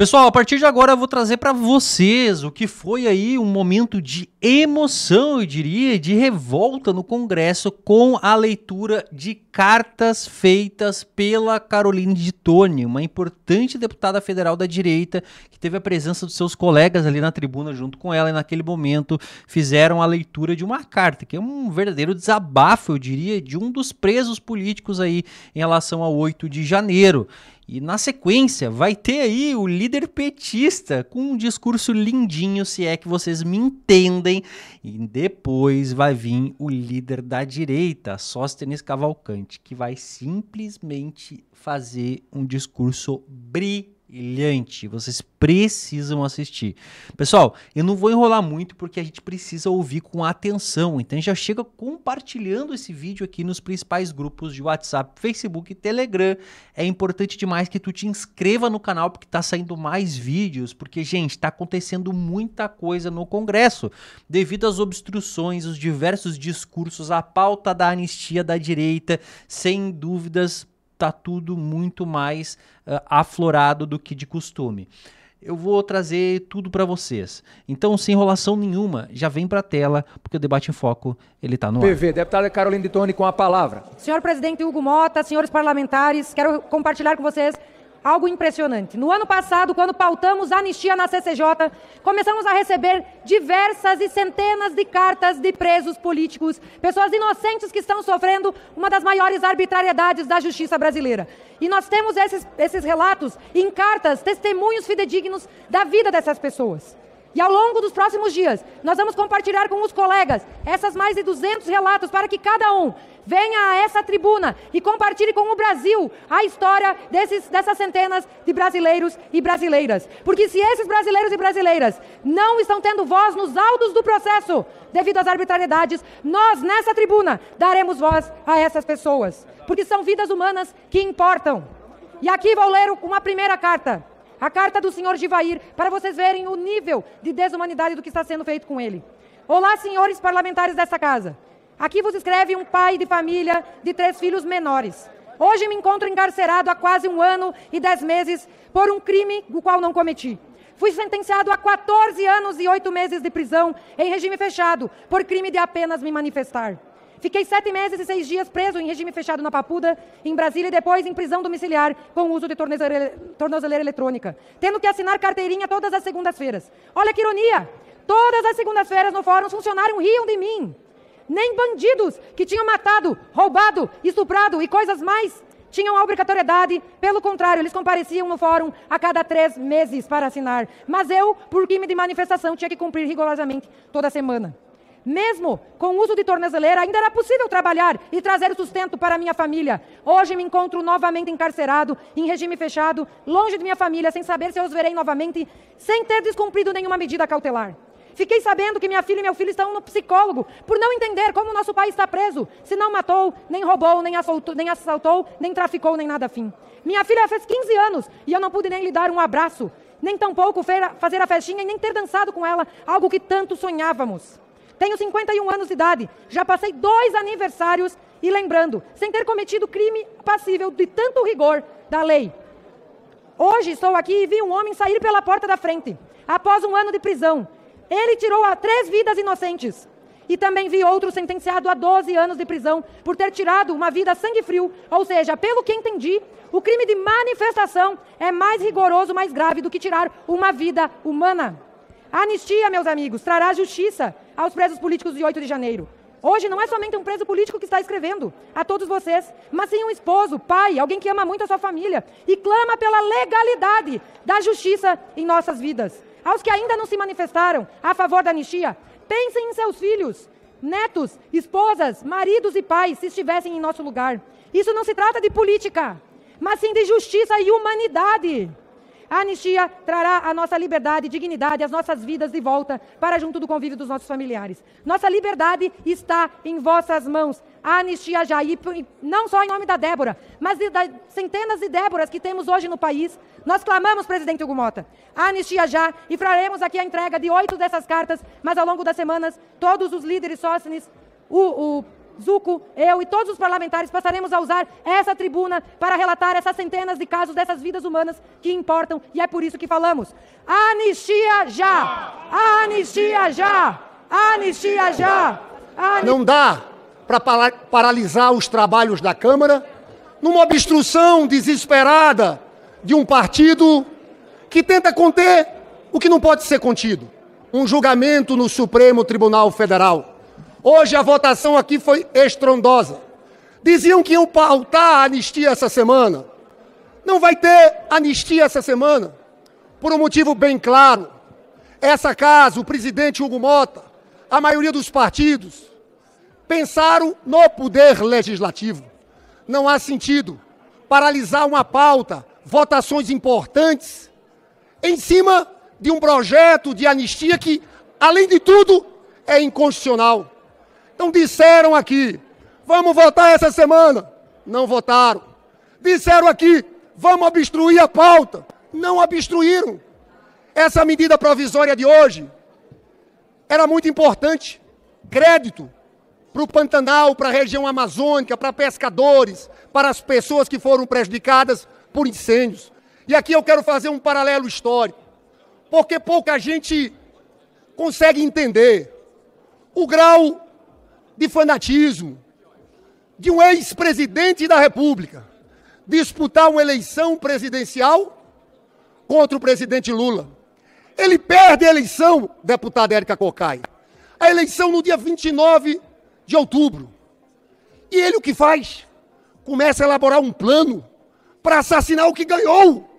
Pessoal, a partir de agora eu vou trazer para vocês o que foi aí um momento de emoção, eu diria, de revolta no Congresso com a leitura de cartas feitas pela Caroline de Tone, uma importante deputada federal da direita que teve a presença dos seus colegas ali na tribuna junto com ela e naquele momento fizeram a leitura de uma carta, que é um verdadeiro desabafo, eu diria, de um dos presos políticos aí em relação ao 8 de janeiro. E na sequência vai ter aí o líder petista com um discurso lindinho, se é que vocês me entendem. E depois vai vir o líder da direita, Sóstenes Cavalcante, que vai simplesmente fazer um discurso brilhante. Vocês precisam assistir. Pessoal, eu não vou enrolar muito porque a gente precisa ouvir com atenção. Então já chega compartilhando esse vídeo aqui nos principais grupos de WhatsApp, Facebook e Telegram. É importante demais que tu te inscreva no canal porque tá saindo mais vídeos. Porque, gente, tá acontecendo muita coisa no Congresso. Devido às obstruções, os diversos discursos, a pauta da anistia da direita, sem dúvidas, tá tudo muito mais aflorado do que de costume. Eu vou trazer tudo para vocês. Então, sem enrolação nenhuma, já vem para a tela, porque o Debate em Foco, ele tá no ar. PV, deputada Caroline de Tone com a palavra. Senhor presidente Hugo Mota, senhores parlamentares, quero compartilhar com vocês algo impressionante. No ano passado, quando pautamos a anistia na CCJ, começamos a receber diversas e centenas de cartas de presos políticos, pessoas inocentes que estão sofrendo uma das maiores arbitrariedades da justiça brasileira. E nós temos esses relatos em cartas, testemunhos fidedignos da vida dessas pessoas. E ao longo dos próximos dias, nós vamos compartilhar com os colegas essas mais de 200 relatos para que cada um venha a essa tribuna e compartilhe com o Brasil a história dessas centenas de brasileiros e brasileiras. Porque se esses brasileiros e brasileiras não estão tendo voz nos autos do processo devido às arbitrariedades, nós nessa tribuna daremos voz a essas pessoas. Porque são vidas humanas que importam. E aqui vou ler uma primeira carta. A carta do senhor Givair, para vocês verem o nível de desumanidade do que está sendo feito com ele. Olá, senhores parlamentares desta casa. Aqui vos escreve um pai de família de 3 filhos menores. Hoje me encontro encarcerado há quase 1 ano e 10 meses por um crime o qual não cometi. Fui sentenciado a 14 anos e 8 meses de prisão em regime fechado por crime de apenas me manifestar. Fiquei 7 meses e 6 dias preso em regime fechado na Papuda, em Brasília, e depois em prisão domiciliar com o uso de tornozeleira eletrônica, tendo que assinar carteirinha todas as segundas-feiras. Olha que ironia! Todas as segundas-feiras no fórum os funcionários riam de mim. Nem bandidos que tinham matado, roubado, estuprado e coisas mais tinham a obrigatoriedade. Pelo contrário, eles compareciam no fórum a cada 3 meses para assinar. Mas eu, por crime de manifestação, tinha que cumprir rigorosamente toda semana. Mesmo com o uso de tornozeleira, ainda era possível trabalhar e trazer o sustento para a minha família. Hoje me encontro novamente encarcerado, em regime fechado, longe de minha família, sem saber se eu os verei novamente, sem ter descumprido nenhuma medida cautelar. Fiquei sabendo que minha filha e meu filho estão no psicólogo, por não entender como o nosso país está preso, se não matou, nem roubou, nem assaltou, nem traficou, nem nada afim. Minha filha fez 15 anos e eu não pude nem lhe dar um abraço, nem tampouco fazer a festinha e nem ter dançado com ela, algo que tanto sonhávamos. Tenho 51 anos de idade, já passei 2 aniversários e lembrando, sem ter cometido crime passível de tanto rigor da lei. Hoje estou aqui e vi um homem sair pela porta da frente, após 1 ano de prisão. Ele tirou 3 vidas inocentes. E também vi outro sentenciado a 12 anos de prisão por ter tirado uma vida a sangue frio. Ou seja, pelo que entendi, o crime de manifestação é mais rigoroso, mais grave do que tirar uma vida humana. A anistia, meus amigos, trará justiça aos presos políticos de 8 de janeiro. Hoje não é somente um preso político que está escrevendo a todos vocês, mas sim um esposo, pai, alguém que ama muito a sua família e clama pela legalidade da justiça em nossas vidas. Aos que ainda não se manifestaram a favor da anistia, pensem em seus filhos, netos, esposas, maridos e pais, se estivessem em nosso lugar. Isso não se trata de política, mas sim de justiça e humanidade. A anistia trará a nossa liberdade, dignidade, as nossas vidas de volta para junto do convívio dos nossos familiares. Nossa liberdade está em vossas mãos. A anistia já, e não só em nome da Débora, mas das centenas de Déboras que temos hoje no país. Nós clamamos, presidente Hugo Mota, a anistia já, e faremos aqui a entrega de 8 dessas cartas, mas ao longo das semanas, todos os líderes Sóstenes, o Zucco, eu e todos os parlamentares passaremos a usar essa tribuna para relatar essas centenas de casos dessas vidas humanas que importam, e é por isso que falamos. Anistia já! Anistia já! Anistia já! Não dá para paralisar os trabalhos da Câmara numa obstrução desesperada de um partido que tenta conter o que não pode ser contido. Um julgamento no Supremo Tribunal Federal. Hoje a votação aqui foi estrondosa. Diziam que iam pautar a anistia essa semana. Não vai ter anistia essa semana, por um motivo bem claro. Essa casa, o presidente Hugo Mota, a maioria dos partidos, pensaram no poder legislativo. Não há sentido paralisar uma pauta, votações importantes, em cima de um projeto de anistia que, além de tudo, é inconstitucional. Então disseram aqui, vamos votar essa semana. Não votaram. Disseram aqui, vamos obstruir a pauta. Não obstruíram. Essa medida provisória de hoje era muito importante. Crédito para o Pantanal, para a região amazônica, para pescadores, para as pessoas que foram prejudicadas por incêndios. E aqui eu quero fazer um paralelo histórico, porque pouca gente consegue entender o grau de fanatismo de um ex-presidente da República disputar uma eleição presidencial contra o presidente Lula. Ele perde a eleição, deputada Érica Cocai, a eleição no dia 29 de outubro. E ele o que faz? Começa a elaborar um plano para assassinar o que ganhou,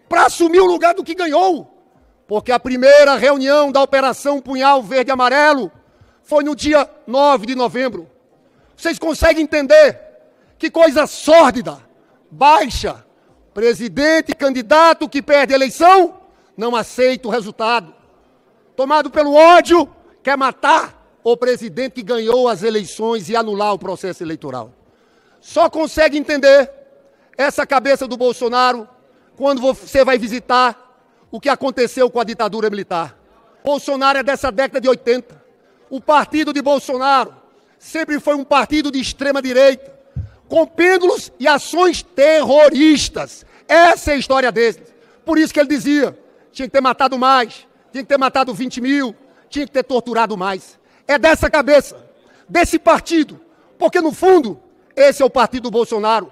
para assumir o lugar do que ganhou. Porque a primeira reunião da Operação Punhal Verde e Amarelo foi no dia 9 de novembro. Vocês conseguem entender que coisa sórdida, baixa? Presidente, candidato que perde a eleição, não aceita o resultado. Tomado pelo ódio, quer matar o presidente que ganhou as eleições e anular o processo eleitoral. Só consegue entender essa cabeça do Bolsonaro quando você vai visitar o que aconteceu com a ditadura militar. Bolsonaro é dessa década de 80. O partido de Bolsonaro sempre foi um partido de extrema-direita, com pêndulos e ações terroristas. Essa é a história deles. Por isso que ele dizia, tinha que ter matado mais, tinha que ter matado 20 mil, tinha que ter torturado mais. É dessa cabeça, desse partido, porque no fundo, esse é o partido do Bolsonaro.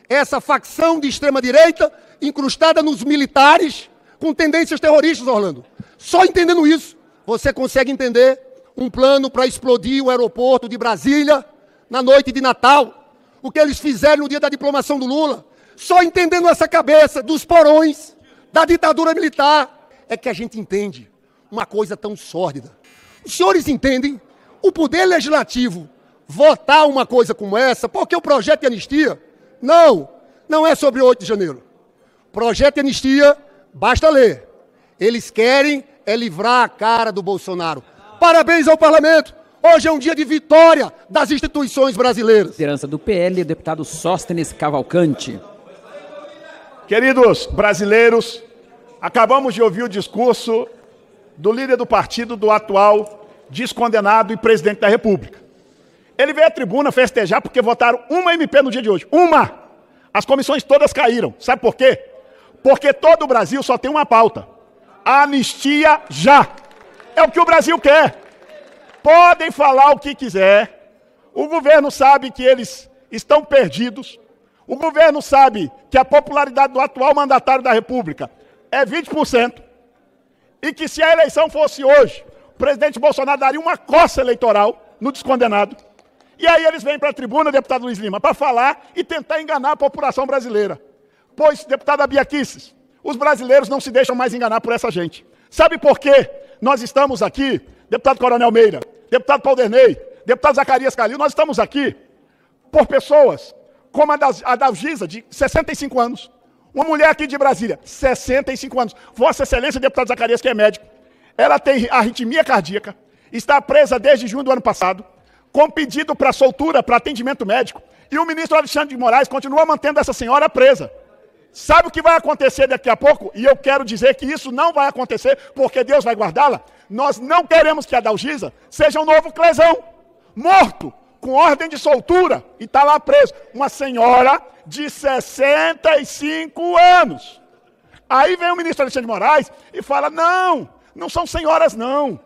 Essa facção de extrema-direita incrustada nos militares com tendências terroristas, Orlando. Só entendendo isso, você consegue entender um plano para explodir o aeroporto de Brasília na noite de Natal. O que eles fizeram no dia da diplomação do Lula. Só entendendo essa cabeça dos porões da ditadura militar é que a gente entende uma coisa tão sórdida. Os senhores entendem o poder legislativo votar uma coisa como essa, porque o projeto de anistia, não é sobre o 8 de janeiro. Projeto de anistia, basta ler. Eles querem livrar a cara do Bolsonaro. Parabéns ao parlamento. Hoje é um dia de vitória das instituições brasileiras. Liderança do PL, o deputado Sóstenes Cavalcante. Queridos brasileiros, acabamos de ouvir o discurso do líder do partido, do atual descondenado e presidente da República. Ele veio à tribuna festejar porque votaram uma MP no dia de hoje. Uma! As comissões todas caíram. Sabe por quê? Porque todo o Brasil só tem uma pauta. Anistia já. É o que o Brasil quer. Podem falar o que quiser. O governo sabe que eles estão perdidos. O governo sabe que a popularidade do atual mandatário da República é 20%. E que se a eleição fosse hoje, o presidente Bolsonaro daria uma coça eleitoral no descondenado. E aí eles vêm para a tribuna, deputado Luiz Lima, para falar e tentar enganar a população brasileira. Pois, deputada Bia Kicis, os brasileiros não se deixam mais enganar por essa gente. Sabe por quê? Nós estamos aqui, deputado Coronel Meira, deputado Paulderney, deputado Zacarias Calil, nós estamos aqui por pessoas como a Dalgisa, de 65 anos. Uma mulher aqui de Brasília, 65 anos. Vossa Excelência, deputado Zacarias, que é médico, ela tem arritmia cardíaca, está presa desde junho do ano passado, com pedido para soltura, para atendimento médico, e o ministro Alexandre de Moraes continua mantendo essa senhora presa. Sabe o que vai acontecer daqui a pouco? E eu quero dizer que isso não vai acontecer, porque Deus vai guardá-la. Nós não queremos que a Dalgisa seja um novo Clesão, morto, com ordem de soltura e está lá preso. Uma senhora de 65 anos. Aí vem o ministro Alexandre de Moraes e fala, não são senhoras não.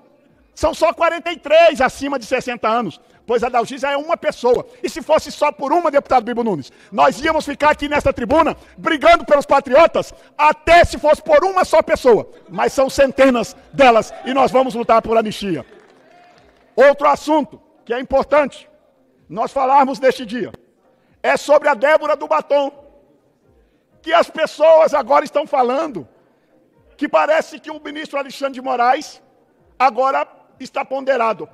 São só 43 acima de 60 anos. Pois a Dalgisa é uma pessoa. E se fosse só por uma, deputado Bibo Nunes, nós íamos ficar aqui nesta tribuna brigando pelos patriotas até se fosse por uma só pessoa. Mas são centenas delas e nós vamos lutar por anistia. Outro assunto que é importante nós falarmos neste dia é sobre a Débora do Batom, que as pessoas agora estão falando que parece que o ministro Alexandre de Moraes agora está ponderado.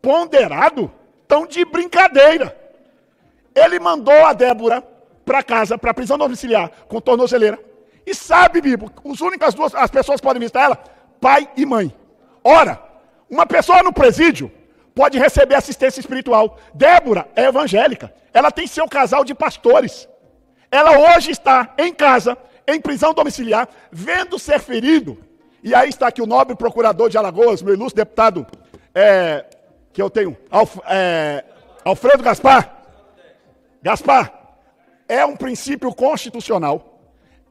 Ponderado? Tão de brincadeira. Ele mandou a Débora para casa, para a prisão domiciliar, com tornozeleira. E sabe, Bibo, as pessoas que podem visitar ela, pai e mãe. Ora, uma pessoa no presídio pode receber assistência espiritual. Débora é evangélica. Ela tem seu casal de pastores. Ela hoje está em casa, em prisão domiciliar, vendo ser ferido. E aí está aqui o nobre procurador de Alagoas, meu ilustre deputado, que eu tenho, Alfredo Gaspar. Gaspar, é um princípio constitucional,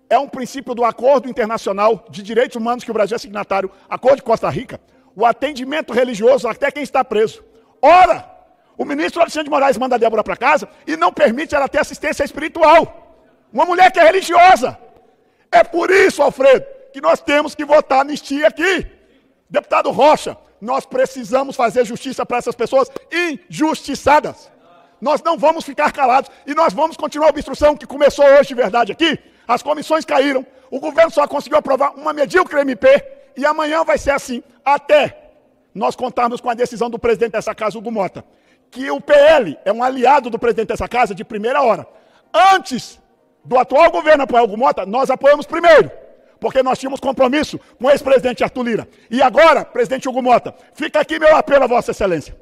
é um princípio do Acordo Internacional de Direitos Humanos que o Brasil é signatário, Acordo de Costa Rica, o atendimento religioso até quem está preso. Ora, o ministro Alexandre de Moraes manda a Débora para casa e não permite ela ter assistência espiritual. Uma mulher que é religiosa. É por isso, Alfredo, que nós temos que votar anistia aqui. Deputado Rocha, nós precisamos fazer justiça para essas pessoas injustiçadas. Nós não vamos ficar calados e nós vamos continuar a obstrução que começou hoje de verdade aqui. As comissões caíram, o governo só conseguiu aprovar uma medíocre MP e amanhã vai ser assim, até nós contarmos com a decisão do presidente dessa casa, Hugo Mota, que o PL é um aliado do presidente dessa casa de primeira hora. Antes do atual governo apoiar o Hugo Mota, nós apoiamos primeiro, porque nós tínhamos compromisso com o ex-presidente Arthur Lira. E agora, presidente Hugo Mota, fica aqui meu apelo a Vossa Excelência.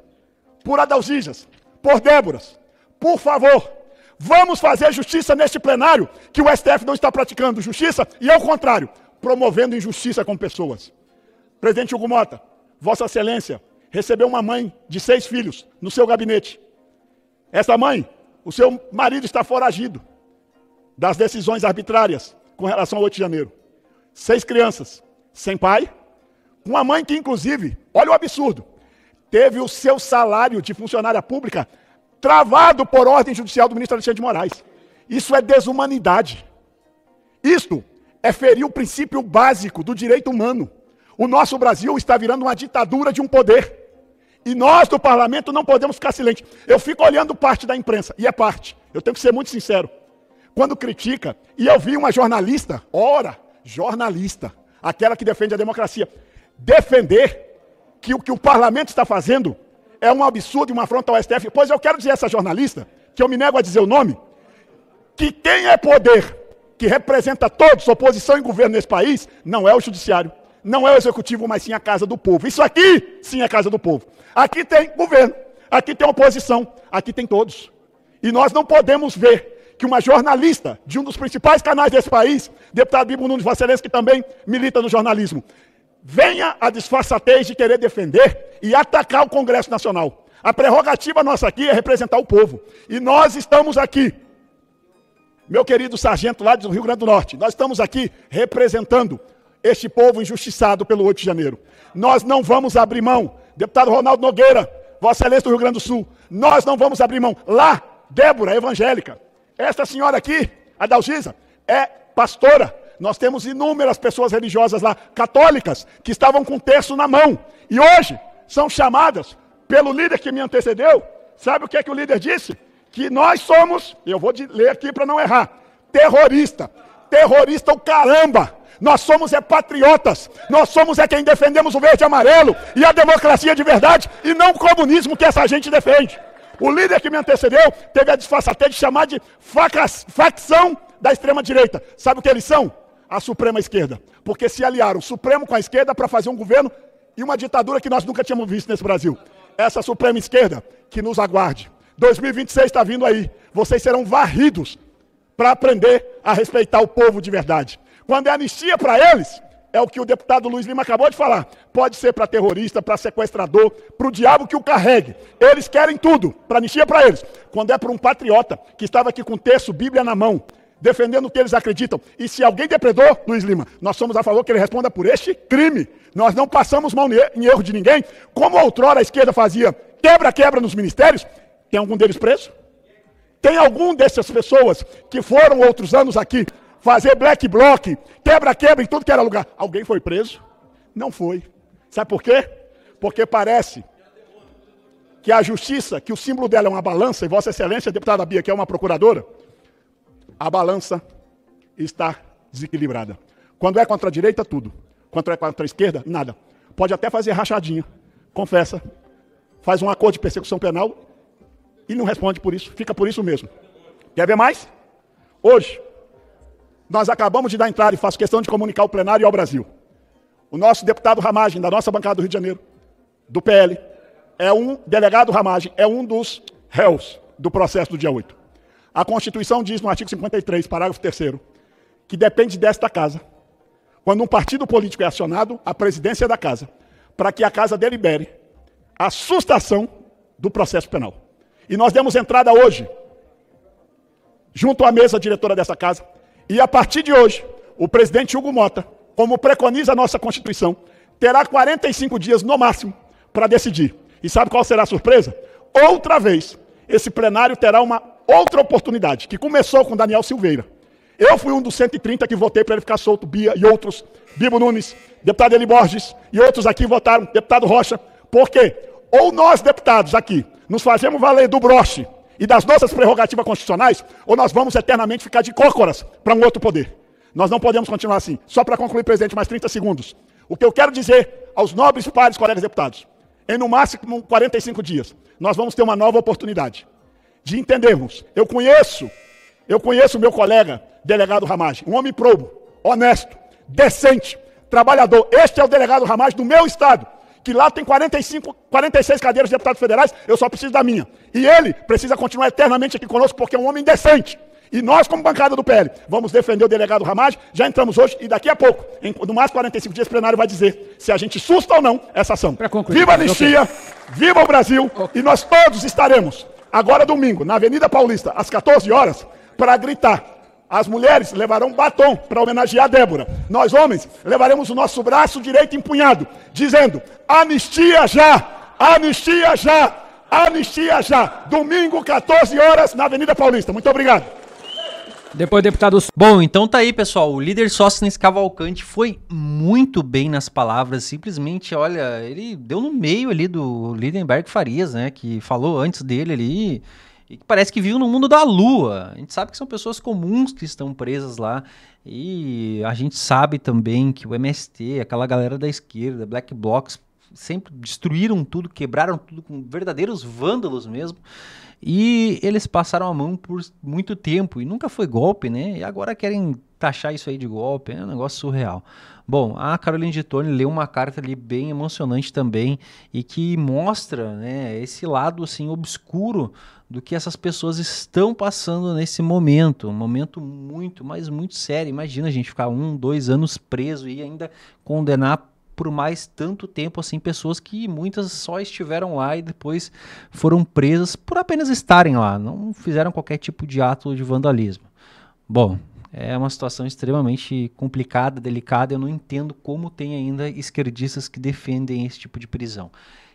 Por Adalgisas, por Déboras, por favor, vamos fazer justiça neste plenário, que o STF não está praticando justiça, e ao contrário, promovendo injustiça com pessoas. Presidente Hugo Mota, Vossa Excelência recebeu uma mãe de 6 filhos no seu gabinete. Essa mãe, o seu marido está foragido das decisões arbitrárias com relação ao 8 de janeiro. 6 crianças, sem pai, com uma mãe que, inclusive, olha o absurdo, teve o seu salário de funcionária pública travado por ordem judicial do ministro Alexandre de Moraes. Isso é desumanidade. Isto é ferir o princípio básico do direito humano. O nosso Brasil está virando uma ditadura de um poder. E nós, do parlamento, não podemos ficar silentes. Eu fico olhando parte da imprensa, e é parte. Eu tenho que ser muito sincero. Quando critica, e eu vi uma jornalista, jornalista, aquela que defende a democracia, defender que o que o parlamento está fazendo é um absurdo e uma afronta ao STF. Pois eu quero dizer a essa jornalista, que eu me nego a dizer o nome, que quem é poder, que representa todos, oposição e governo nesse país, não é o judiciário, não é o executivo, mas sim a casa do povo. Isso aqui, sim, é a casa do povo. Aqui tem governo, aqui tem oposição, aqui tem todos. E nós não podemos ver que uma jornalista de um dos principais canais desse país, deputado Bibo Nunes, Vossa Excelência, que também milita no jornalismo, venha a disfarçatez de querer defender e atacar o Congresso Nacional. A prerrogativa nossa aqui é representar o povo. E nós estamos aqui, meu querido sargento lá do Rio Grande do Norte, nós estamos aqui representando este povo injustiçado pelo 8 de janeiro. Nós não vamos abrir mão. Deputado Ronaldo Nogueira, Vossa Excelência do Rio Grande do Sul, nós não vamos abrir mão. Lá, Débora é evangélica. Esta senhora aqui, a Dalgisa, é pastora. Nós temos inúmeras pessoas religiosas lá, católicas, que estavam com o terço na mão. E hoje são chamadas pelo líder que me antecedeu. Sabe o que é que o líder disse? Que nós somos, eu vou ler aqui para não errar, terrorista. Terrorista o caramba! Nós somos patriotas, nós somos quem defendemos o verde e amarelo e a democracia de verdade e não o comunismo que essa gente defende. O líder que me antecedeu teve a disfarçatez de chamar de facção da extrema-direita. Sabe o que eles são? A suprema esquerda. Porque se aliaram o Supremo com a esquerda para fazer um governo e uma ditadura que nós nunca tínhamos visto nesse Brasil. Essa suprema esquerda que nos aguarde. 2026 está vindo aí. Vocês serão varridos para aprender a respeitar o povo de verdade. Quando é anistia para eles, é o que o deputado Luiz Lima acabou de falar. Pode ser para terrorista, para sequestrador, para o diabo que o carregue. Eles querem tudo, para anistia para eles. Quando é para um patriota que estava aqui com texto, Bíblia na mão, defendendo o que eles acreditam. E se alguém depredou, Luiz Lima, nós somos a favor que ele responda por este crime. Nós não passamos mão em erro de ninguém. Como outrora a esquerda fazia quebra-quebra nos ministérios, tem algum deles preso? Tem algum dessas pessoas que foram outros anos aqui fazer black bloc, quebra-quebra em tudo que era lugar? Alguém foi preso? Não foi. Sabe por quê? Porque parece que a justiça, que o símbolo dela é uma balança, e Vossa Excelência, a deputada Bia, que é uma procuradora, a balança está desequilibrada. Quando é contra a direita, tudo. Quando é contra a esquerda, nada. Pode até fazer rachadinha, confessa, faz um acordo de persecução penal e não responde por isso, fica por isso mesmo. Quer ver mais? Hoje, nós acabamos de dar entrada e faço questão de comunicar ao plenário e ao Brasil. O nosso deputado Ramagem, da nossa bancada do Rio de Janeiro, do PL, delegado Ramagem, é um dos réus do processo do dia 8. A Constituição diz no artigo 53, parágrafo 3º, que depende desta casa, quando um partido político é acionado, a presidência da casa, para que a casa delibere a sustação do processo penal. E nós demos entrada hoje, junto à mesa diretora dessa casa, e a partir de hoje, o presidente Hugo Mota, como preconiza a nossa Constituição, terá 45 dias no máximo para decidir. E sabe qual será a surpresa? Outra vez, esse plenário terá uma outra oportunidade, que começou com Daniel Silveira. Eu fui um dos 130 que votei para ele ficar solto, Bia e outros, Bibo Nunes, deputado Eli Borges e outros aqui votaram, deputado Rocha, porque ou nós, deputados aqui, nos fazemos valer do broche e das nossas prerrogativas constitucionais, ou nós vamos eternamente ficar de cócoras para um outro poder. Nós não podemos continuar assim. Só para concluir, presidente, mais 30 segundos. O que eu quero dizer aos nobres pares, colegas deputados, em no máximo 45 dias, nós vamos ter uma nova oportunidade de entendermos. Eu conheço o meu colega, delegado Ramagem, um homem probo, honesto, decente, trabalhador. Este é o delegado Ramagem do meu estado, que lá tem 46 cadeiras de deputados federais, eu só preciso da minha. E ele precisa continuar eternamente aqui conosco, porque é um homem decente. E nós, como bancada do PL, vamos defender o delegado Ramagem. Já entramos hoje e daqui a pouco, no mais 45 dias, o plenário vai dizer se a gente susta ou não essa ação. Viva a anistia, viva o Brasil, e nós todos estaremos, agora domingo, na Avenida Paulista, às 14 horas, para gritar. As mulheres levarão batom para homenagear a Débora. Nós, homens, levaremos o nosso braço direito empunhado, dizendo: anistia já! Anistia já! Anistia já! Domingo, 14 horas, na Avenida Paulista. Muito obrigado. Depois, deputado... Bom, então tá aí, pessoal. O líder Sóstenes Cavalcante foi muito bem nas palavras. Simplesmente, olha, ele deu no meio ali do Lindenberg Farias, né? Que falou antes dele ali... E que parece que vive no mundo da lua. A gente sabe que são pessoas comuns que estão presas lá. E a gente sabe também que o MST, aquela galera da esquerda, Black Blocs, sempre destruíram tudo, quebraram tudo com verdadeiros vândalos mesmo. E eles passaram a mão por muito tempo e nunca foi golpe, né? E agora querem taxar isso aí de golpe, é um negócio surreal. Bom, a Caroline de Tone leu uma carta ali bem emocionante também e que mostra, né, esse lado assim obscuro do que essas pessoas estão passando nesse momento. Um momento muito, mas muito sério. Imagina a gente ficar 1, 2 anos preso e ainda condenar por mais tanto tempo assim pessoas que muitas só estiveram lá e depois foram presas por apenas estarem lá, não fizeram qualquer tipo de ato de vandalismo. Bom, é uma situação extremamente complicada, delicada. Eu não entendo como tem ainda esquerdistas que defendem esse tipo de prisão.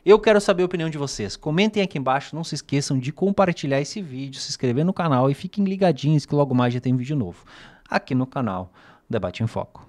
Eu quero saber a opinião de vocês. Comentem aqui embaixo, não se esqueçam de compartilhar esse vídeo, se inscrever no canal e fiquem ligadinhos que logo mais já tem vídeo novo aqui no canal Debate em Foco.